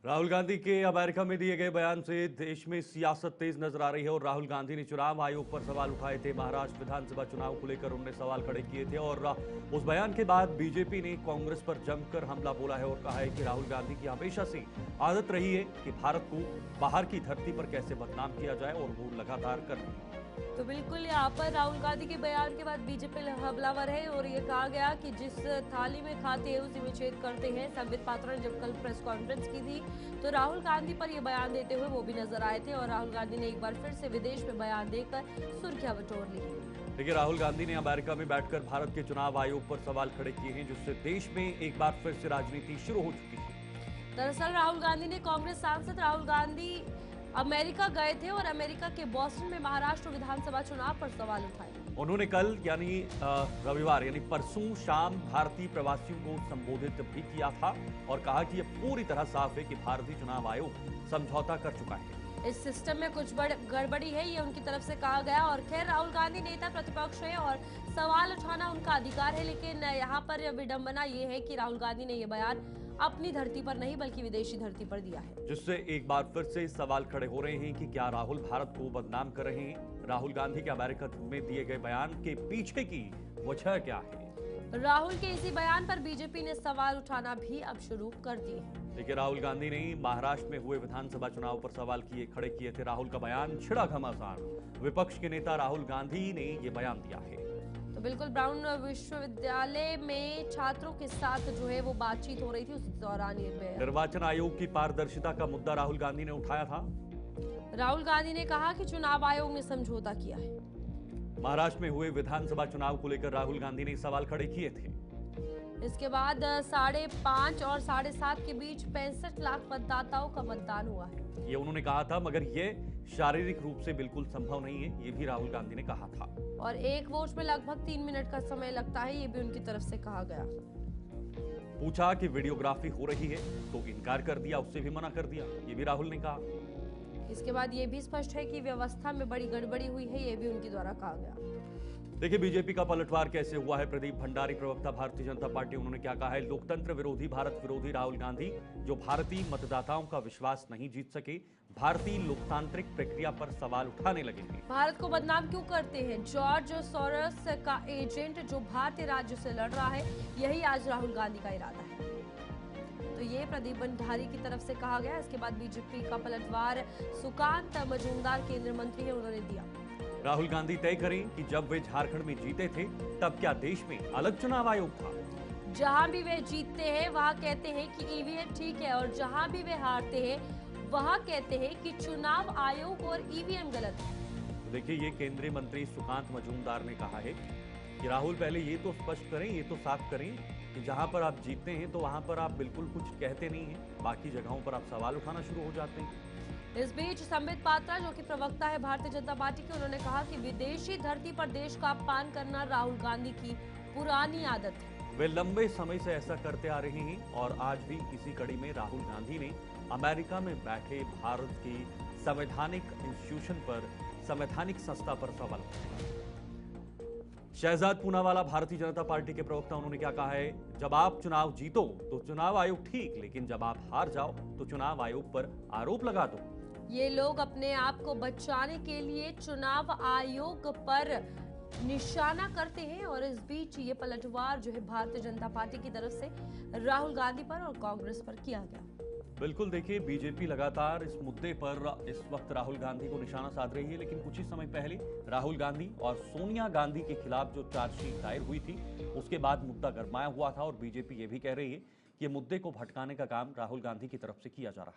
राहुल गांधी के अमेरिका में दिए गए बयान से देश में सियासत तेज नजर आ रही है और राहुल गांधी ने चुनाव आयोग पर सवाल उठाए थे। महाराष्ट्र विधानसभा चुनाव को लेकर उन्होंने सवाल खड़े किए थे और उस बयान के बाद बीजेपी ने कांग्रेस पर जमकर हमला बोला है और कहा है कि राहुल गांधी की हमेशा से आदत रही है कि भारत को बाहर की धरती पर कैसे बदनाम किया जाए और वो लगातार कर रही है। तो बिल्कुल यहाँ पर राहुल गांधी के बयान के बाद बीजेपी हमलावर है और ये कहा गया कि जिस थाली में खाते हैं उसी में छेद करते हैं। संबित पात्रा ने जब कल प्रेस कॉन्फ्रेंस की थी तो राहुल गांधी पर ये बयान देते हुए वो भी नजर आए थे और राहुल गांधी ने एक बार फिर से विदेश में बयान देकर सुर्खियां बटोर ली। देखिए, राहुल गांधी ने अमेरिका में बैठकर भारत के चुनाव आयोग पर सवाल खड़े किए हैं, जिससे देश में एक बार फिर से राजनीति शुरू हो चुकी है। दरअसल राहुल गांधी ने कांग्रेस सांसद राहुल गांधी अमेरिका गए थे और अमेरिका के बॉस्टन में महाराष्ट्र विधानसभा चुनाव पर सवाल उठाए। उन्होंने कल यानी रविवार यानी परसों शाम भारतीय प्रवासियों को संबोधित भी किया था और कहा कि यह पूरी तरह साफ है कि भारतीय चुनाव आयोग समझौता कर चुका है। इस सिस्टम में कुछ गड़बड़ी है, ये उनकी तरफ से कहा गया। और खैर, राहुल गांधी नेता प्रतिपक्ष है और सवाल उठाना उनका अधिकार है, लेकिन यहाँ पर विडंबना ये है कि राहुल गांधी ने यह बयान अपनी धरती पर नहीं बल्कि विदेशी धरती पर दिया है, जिससे एक बार फिर से सवाल खड़े हो रहे हैं कि क्या राहुल भारत को बदनाम कर रहे हैं। राहुल गांधी के अमेरिका में दिए गए बयान के पीछे की वजह क्या है। राहुल के इसी बयान पर बीजेपी ने सवाल उठाना भी अब शुरू कर दिए हैं। देखिए, राहुल गांधी ने महाराष्ट्र में हुए विधानसभा चुनाव पर सवाल खड़े किए थे। राहुल का बयान छिड़ा घमासान। विपक्ष के नेता राहुल गांधी ने यह बयान दिया है। तो बिल्कुल ब्राउन विश्वविद्यालय में छात्रों के साथ जो है वो बातचीत हो रही थी, उस दौरान ये निर्वाचन आयोग की पारदर्शिता का मुद्दा राहुल गांधी ने उठाया था। राहुल गांधी ने कहा कि चुनाव आयोग ने समझौता किया है। महाराष्ट्र में हुए विधानसभा चुनाव को लेकर राहुल गांधी ने सवाल खड़े किए थे। इसके बाद 5.5 और 7.5 के बीच 65 लाख मतदाताओं का मतदान हुआ है, ये उन्होंने कहा था, मगर ये शारीरिक रूप से बिल्कुल संभव नहीं है, ये भी राहुल गांधी ने कहा था। और एक वोट में लगभग 3 मिनट का समय लगता है, ये भी उनकी तरफ से कहा गया। पूछा कि वीडियोग्राफी हो रही है तो इनकार कर दिया, उससे भी मना कर दिया, ये भी राहुल ने कहा। इसके बाद ये भी स्पष्ट है कि व्यवस्था में बड़ी गड़बड़ी हुई है, ये भी उनके द्वारा कहा गया। देखिए, बीजेपी का पलटवार कैसे हुआ है। प्रदीप भंडारी, प्रवक्ता भारतीय जनता पार्टी, उन्होंने क्या कहा है। लोकतंत्र विरोधी, भारत विरोधी राहुल गांधी जो भारतीय मतदाताओं का विश्वास नहीं जीत सके, भारतीय लोकतांत्रिक प्रक्रिया पर सवाल उठाने लगे हैं। भारत को बदनाम क्यों करते हैं। जॉर्ज सोरोस का एजेंट जो भारतीय राज्य से लड़ रहा है, यही आज राहुल गांधी का इरादा है। तो ये प्रदीप भंडारी की तरफ से कहा गया। इसके बाद बीजेपी का पलटवार सुकांत मजूमदार केंद्रीय मंत्री है, उन्होंने दिया। राहुल गांधी तय करें कि जब वे झारखंड में जीते थे तब क्या देश में अलग चुनाव आयोग था। जहां भी वे जीतते हैं वहां कहते हैं कि ईवीएम ठीक है और जहां भी वे हारते हैं वहां कहते हैं कि चुनाव आयोग और ईवीएम गलत है। तो देखिए, ये केंद्रीय मंत्री सुकांत मजूमदार ने कहा है कि राहुल पहले ये तो स्पष्ट करें, ये तो साफ करें कि जहां पर आप जीतते हैं तो वहां पर आप बिल्कुल कुछ कहते नहीं हैं, बाकी जगहों पर आप सवाल उठाना शुरू हो जाते हैं। इस बीच संबित पात्रा जो कि प्रवक्ता है भारतीय जनता पार्टी के, उन्होंने कहा कि विदेशी धरती पर देश का अपमान करना राहुल गांधी की पुरानी आदत है। वे लंबे समय से ऐसा करते आ रहे हैं और आज भी इसी कड़ी में राहुल गांधी ने अमेरिका में बैठे भारत की संवैधानिक इंस्टीट्यूशन पर, संवैधानिक संस्था पर सवाल उठाया। शहजाद पूनावाला, भारतीय जनता पार्टी के प्रवक्ता, उन्होंने क्या कहा है। जब आप चुनाव जीतो तो चुनाव आयोग ठीक, लेकिन जब आप हार जाओ तो चुनाव आयोग पर आरोप लगा दो। ये लोग अपने आप को बचाने के लिए चुनाव आयोग पर निशाना करते हैं और इस बीच ये पलटवार जो है भारतीय जनता पार्टी की तरफ से राहुल गांधी पर और कांग्रेस पर किया गया। बिल्कुल, देखिए, बीजेपी लगातार इस मुद्दे पर इस वक्त राहुल गांधी को निशाना साध रही है, लेकिन कुछ ही समय पहले राहुल गांधी और सोनिया गांधी के खिलाफ जो चार्जशीट दायर हुई थी उसके बाद मुद्दा गरमाया हुआ था और बीजेपी ये भी कह रही है कि ये मुद्दे को भटकाने का काम राहुल गांधी की तरफ से किया जा रहा है।